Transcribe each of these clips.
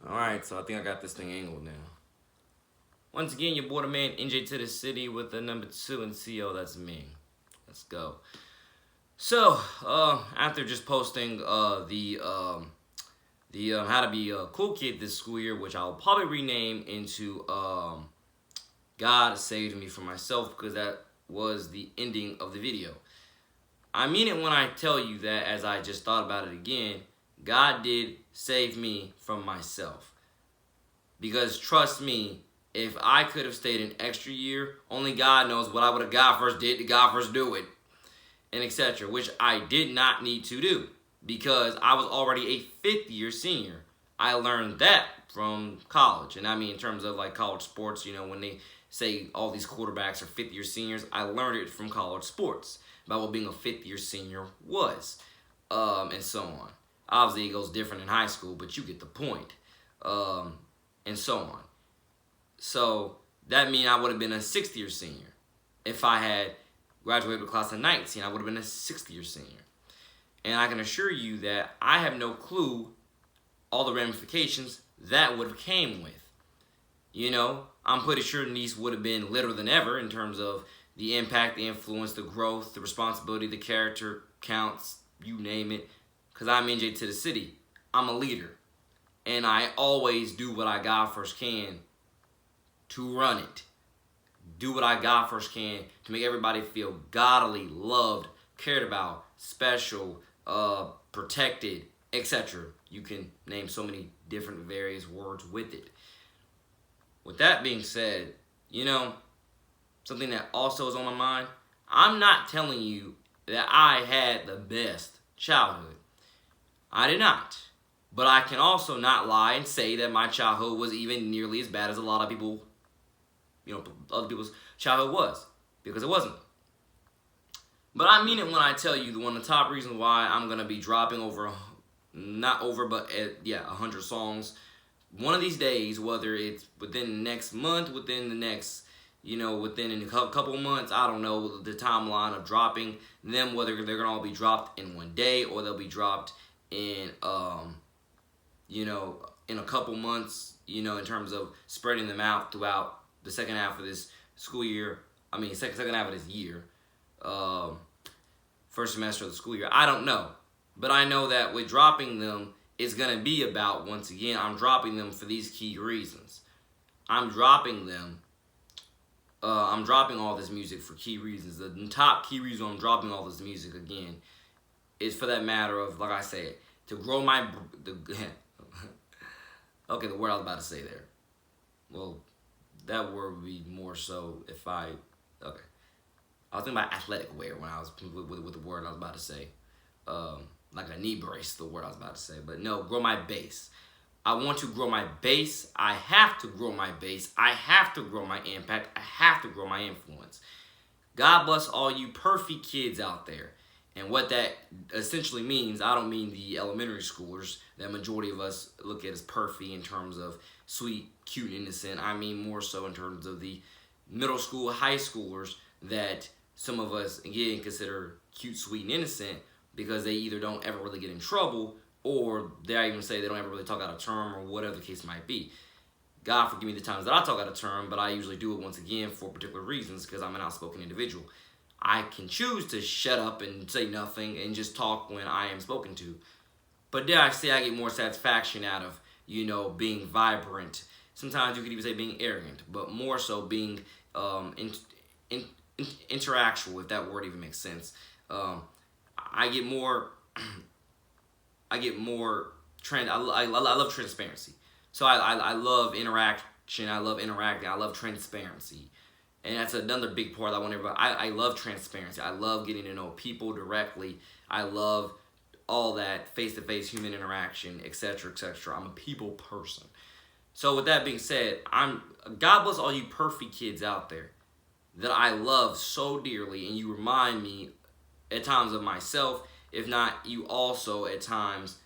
Alright, so I think I got this thing angled now. Once again, your boy the man, NJ2TheCity with the number 2 and CO, that's me. Let's go. So, after just posting the how to be a cool kid this school year, which I'll probably rename into God saved me from myself, because that was the ending of the video. I mean it when I tell you that, as I just thought about it again, God did save me from myself. Because trust me, if I could have stayed an extra year, only God knows what I would have God first did to God first do it, and etc., which I did not need to do because I was already a fifth year senior. I learned that from college, and I mean in terms of like college sports, when they say all these quarterbacks are fifth year seniors, I learned it from college sports about what being a fifth year senior was, and so on. Obviously, it goes different in high school, but you get the point, and so on. So that means I would have been a sixth year senior. If I had graduated with a class of 19, I would have been a sixth year senior. And I can assure you that I have no clue all the ramifications that would have came with. I'm pretty sure these would have been littler than ever in terms of the impact, the influence, the growth, the responsibility, the character counts, you name it. Because I'm NJ2TheCity. I'm a leader. And I always do what I God first can to run it. Do what I God first can to make everybody feel godly, loved, cared about, special, protected, etc. You can name so many different various words with it. With that being said, something that also is on my mind, I'm not telling you that I had the best childhood. I did not. But I can also not lie and say that my childhood was even nearly as bad as a lot of people, other people's childhood was. Because it wasn't. But I mean it when I tell you one of the top reasons why I'm going to be dropping 100 songs one of these days, whether it's within the next month, within the next, within a couple months, I don't know the timeline of dropping them, whether they're going to all be dropped in one day or they'll be dropped in, in a couple months, in terms of spreading them out throughout the second half of this school year. I mean, second half of this year, first semester of the school year. I don't know. But I know that with dropping them, it's going to be about, once again, I'm dropping them for these key reasons. I'm dropping them. I'm dropping all this music for key reasons. The top key reason I'm dropping all this music, again, is for that matter of, like I said, to grow my... okay, the word I was about to say there. Well, that word would be more so if I... Okay. I was thinking about athletic wear when I was with the word I was about to say. Like a knee brace, the word I was about to say. But no, grow my base. I want to grow my base. I have to grow my base. I have to grow my impact. I have to grow my influence. God bless all you perfect kids out there. And what that essentially means, I don't mean the elementary schoolers that majority of us look at as perfect in terms of sweet, cute, innocent. I mean more so in terms of the middle school, high schoolers that some of us, again, consider cute, sweet, and innocent because they either don't ever really get in trouble or they even say they don't ever really talk out of term or whatever the case might be. God forgive me the times that I talk out of term, but I usually do it once again for particular reasons because I'm an outspoken individual. I can choose to shut up and say nothing and just talk when I am spoken to. But dare I say I get more satisfaction out of, being vibrant. Sometimes you could even say being arrogant, but more so being interactual, if that word even makes sense. I get more. I love transparency. So I love interaction. I love interacting. I love transparency. And that's another big part I want everybody. I love transparency. I love getting to know people directly. I love all that face-to-face human interaction, etc., etc. I'm a people person. So with that being said, God bless all you perfect kids out there that I love so dearly, and you remind me at times of myself. If not, you also at times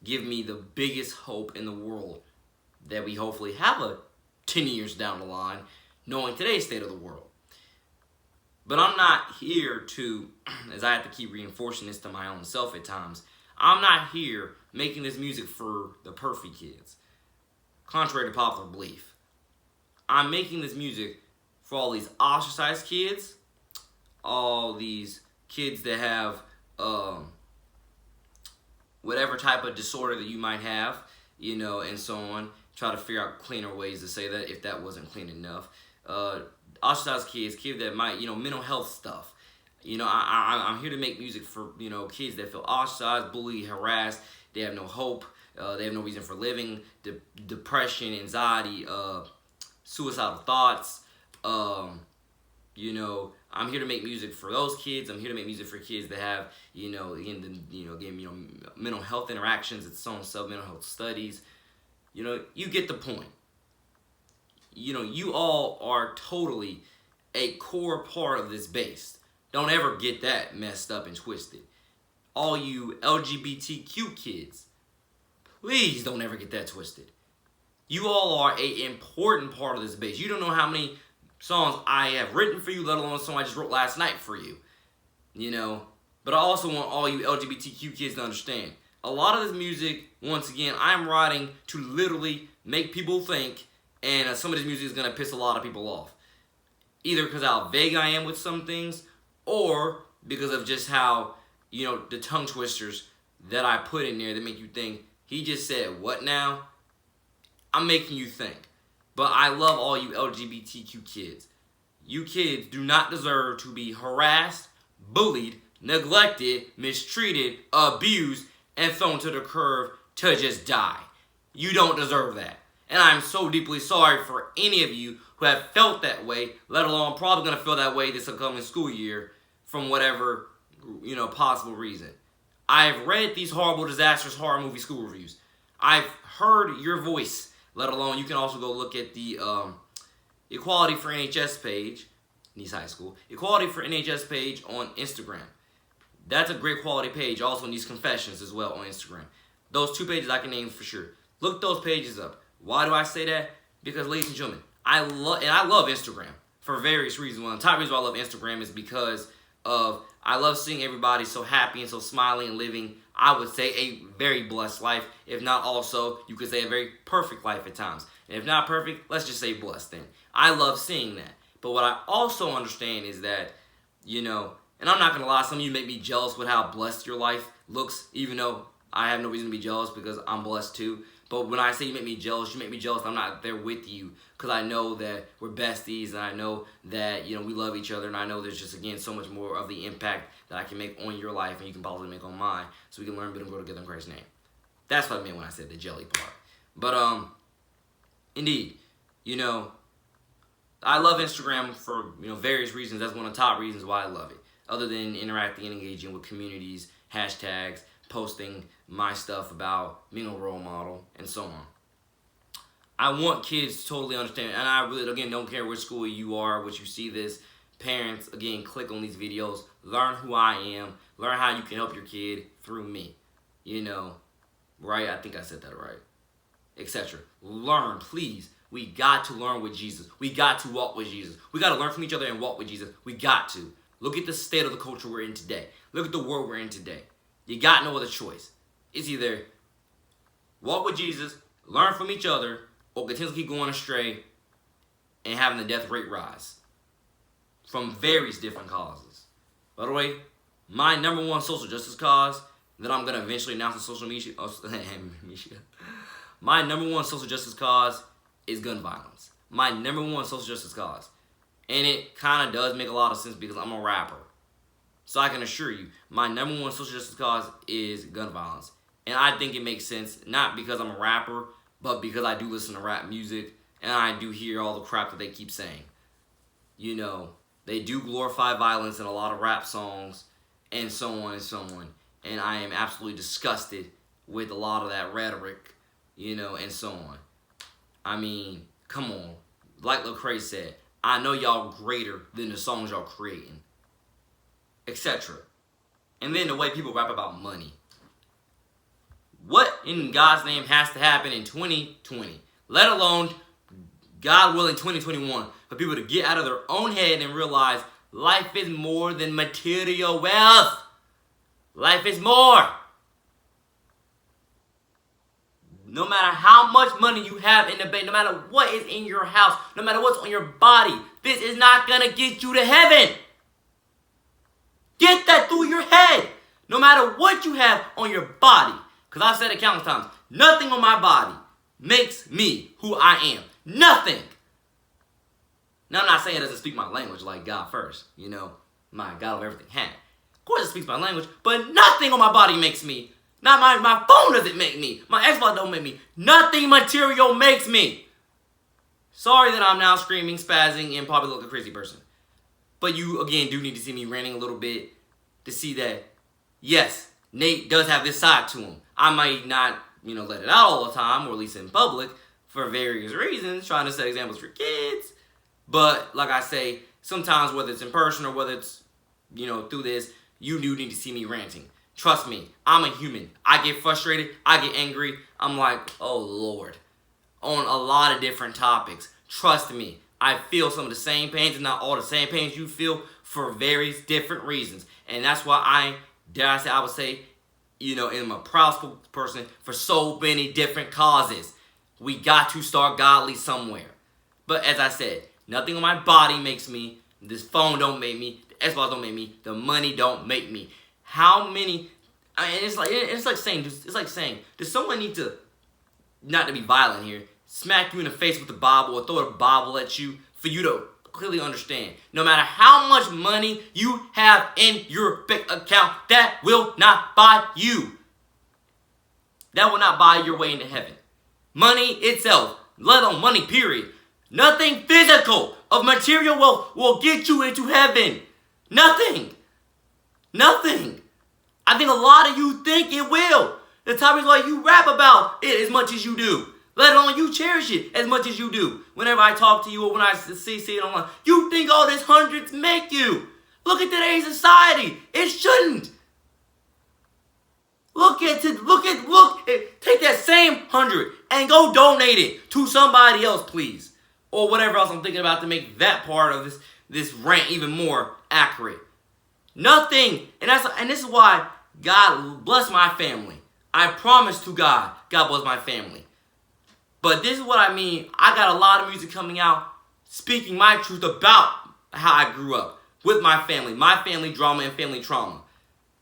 give me the biggest hope in the world that we hopefully have 10 years down the line, knowing today's state of the world. But I'm not here to, as I have to keep reinforcing this to my own self at times, I'm not here making this music for the perfect kids. contrary to popular belief. I'm making this music for all these ostracized kids, all these kids that have whatever type of disorder that you might have, and so on. Try to figure out cleaner ways to say that if that wasn't clean enough. Ostracized kids that might, mental health stuff. I'm here to make music for, kids that feel ostracized, bullied, harassed. They have no hope. They have no reason for living. Depression, anxiety, suicidal thoughts. I'm here to make music for those kids. I'm here to make music for kids that have, mental health interactions. It's on mental health studies. You get the point. You all are totally a core part of this base. Don't ever get that messed up and twisted. All you LGBTQ kids, please don't ever get that twisted. You all are an important part of this base. You don't know how many songs I have written for you, let alone a song I just wrote last night for you. But I also want all you LGBTQ kids to understand. A lot of this music, once again, I'm writing to literally make people think, and some of this music is going to piss a lot of people off. Either because how vague I am with some things, or because of just how, the tongue twisters that I put in there that make you think, he just said what now? I'm making you think. But I love all you LGBTQ kids. You kids do not deserve to be harassed, bullied, neglected, mistreated, abused, and thrown to the curb to just die. You don't deserve that. And I'm so deeply sorry for any of you who have felt that way, let alone probably going to feel that way this upcoming school year from whatever, possible reason. I've read these horrible, disastrous horror movie school reviews. I've heard your voice, let alone you can also go look at the Equality for NHS page, Nice High School, Equality for NHS page on Instagram. That's a great quality page. Also, Nice Confessions as well on Instagram. Those two pages I can name for sure. Look those pages up. Why do I say that? Because, ladies and gentlemen, I love Instagram for various reasons. One of the top reasons why I love Instagram is because of I love seeing everybody so happy and so smiling and living, I would say, a very blessed life. If not also, you could say a very perfect life at times. And if not perfect, let's just say blessed then. I love seeing that. But what I also understand is that, and I'm not going to lie, some of you make me jealous with how blessed your life looks, even though I have no reason to be jealous because I'm blessed too. But when I say you make me jealous, I'm not there with you because I know that we're besties and I know that, we love each other and I know there's just, again, so much more of the impact that I can make on your life and you can possibly make on mine so we can learn, build, and grow together in Christ's name. That's what I meant when I said the jelly part. But, indeed, I love Instagram for, various reasons. That's one of the top reasons why I love it. Other than interacting and engaging with communities, hashtags, posting my stuff about being a role model, and so on. I want kids to totally understand, and I really, again, don't care which school you are, which you see this. Parents, again, click on these videos. Learn who I am. Learn how you can help your kid through me. Right? I think I said that right. Etc. Learn, please. We got to learn with Jesus. We got to walk with Jesus. We got to learn from each other and walk with Jesus. We got to. Look at the state of the culture we're in today. Look at the world we're in today. You got no other choice. It's either walk with Jesus, learn from each other, or continue to keep going astray and having the death rate rise from various different causes. By the way, my number one social justice cause that I'm going to eventually announce on social media, my number one social justice cause is gun violence. My number one social justice cause. And it kind of does make a lot of sense because I'm a rapper. So I can assure you, my number one social justice cause is gun violence. And I think it makes sense, not because I'm a rapper, but because I do listen to rap music, and I do hear all the crap that they keep saying. They do glorify violence in a lot of rap songs, and so on and so on. And I am absolutely disgusted with a lot of that rhetoric, and so on. I mean, come on. Like Lecrae said, I know y'all greater than the songs y'all creating, etc. And then the way people rap about money. What in God's name has to happen in 2020, let alone, God willing, 2021, for people to get out of their own head and realize life is more than material wealth. Life is more. No matter how much money you have in the bank, no matter what is in your house, no matter what's on your body, this is not going to get you to heaven. Get that through your head. No matter what you have on your body. Because I've said it countless times. Nothing on my body makes me who I am. Nothing. Now, I'm not saying it doesn't speak my language like God first. You know, my God of everything had. Of course it speaks my language, but nothing on my body makes me. Not my phone doesn't make me. My Xbox don't make me. Nothing material makes me. Sorry that I'm now screaming, spazzing, and probably look a crazy person. But you, again, do need to see me ranting a little bit to see that, yes, Nate does have this side to him. I might not, let it out all the time, or at least in public, for various reasons, trying to set examples for kids. But, like I say, sometimes, whether it's in person or whether it's, through this, you do need to see me ranting. Trust me, I'm a human. I get frustrated. I get angry. I'm like, oh, Lord. On a lot of different topics. Trust me, I feel some of the same pains and not all the same pains you feel for various different reasons. And that's why I would say, am a proud person for so many different causes. We got to start godly somewhere. But as I said, nothing on my body makes me. This phone don't make me. The Xbox don't make me. The money don't make me. How many? It's like saying, does someone need to, not to be violent here, smack you in the face with the Bible or throw a Bible at you for you to clearly understand? No matter how much money you have in your bank account, that will not buy you. That will not buy your way into heaven. Money itself, let alone money, period. Nothing physical of material wealth will get you into heaven. Nothing. Nothing. I think a lot of you think it will. The topics like you rap about it as much as you do. Let alone you cherish it as much as you do. Whenever I talk to you or when I see it online, you think all this hundreds make you. Look at today's society. It shouldn't. Take that same 100 and go donate it to somebody else, please. Or whatever else I'm thinking about to make that part of this rant even more accurate. Nothing. And this is why God bless my family. I promise to God bless my family. But this is what I mean. I got a lot of music coming out speaking my truth about how I grew up with my family drama and family trauma.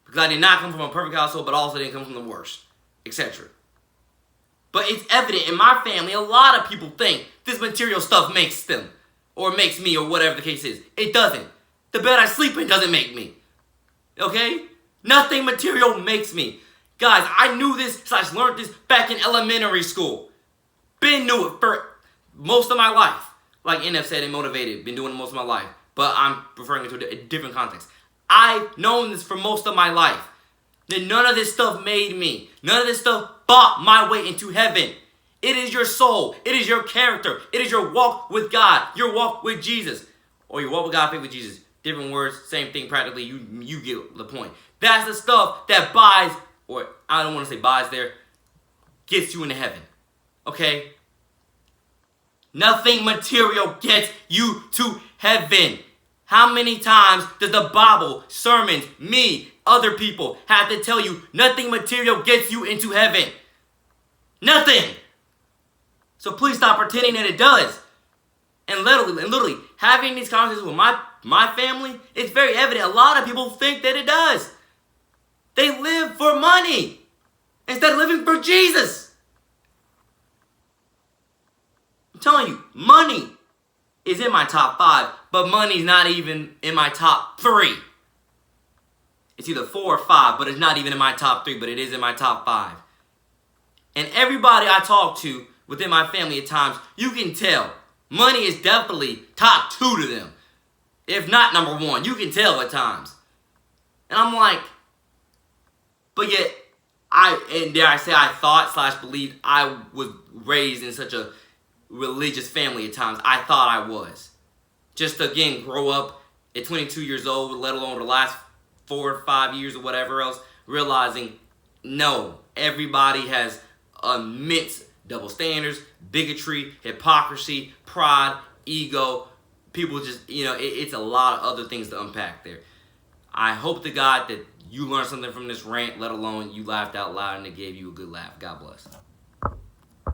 Because I did not come from a perfect household, but also didn't come from the worst, etc. But it's evident in my family, a lot of people think this material stuff makes them, or makes me, or whatever the case is. It doesn't. The bed I sleep in doesn't make me. Okay? Nothing material makes me. Guys, I knew this, / learned this back in elementary school. Been knew it for most of my life. Like NF said, and motivated. Been doing it most of my life. But I'm referring it to a different context. I've known this for most of my life. That none of this stuff made me. None of this stuff bought my way into heaven. It is your soul. It is your character. It is your walk with God. Your walk with Jesus. Or your walk with God, faith with Jesus. Different words, same thing practically. You get the point. That's the stuff that buys, or I don't want to say buys there, gets you into heaven. Okay? Nothing material gets you to heaven. How many times does the Bible, sermons, me, other people have to tell you nothing material gets you into heaven? Nothing. So please stop pretending that it does. And literally having these conversations with my family, it's very evident. A lot of people think that it does. They live for money instead of living for Jesus. I'm telling you, money is in my top 5, but money's not even in my top 3. It's either 4 or 5, but it's not even in my top 3, but it is in my top 5. And everybody I talk to within my family at times, you can tell money is definitely top 2 to them. If not number 1, you can tell at times. And I'm like, but yet, I thought / believed I was raised in such a religious family at times. I thought I was. Just to, again, grow up at 22 years old, let alone the last 4 or 5 years or whatever else, realizing, no, everybody has immense double standards, bigotry, hypocrisy, pride, ego. People just, it's a lot of other things to unpack there. I hope to God that you learned something from this rant, let alone you laughed out loud and it gave you a good laugh. God bless.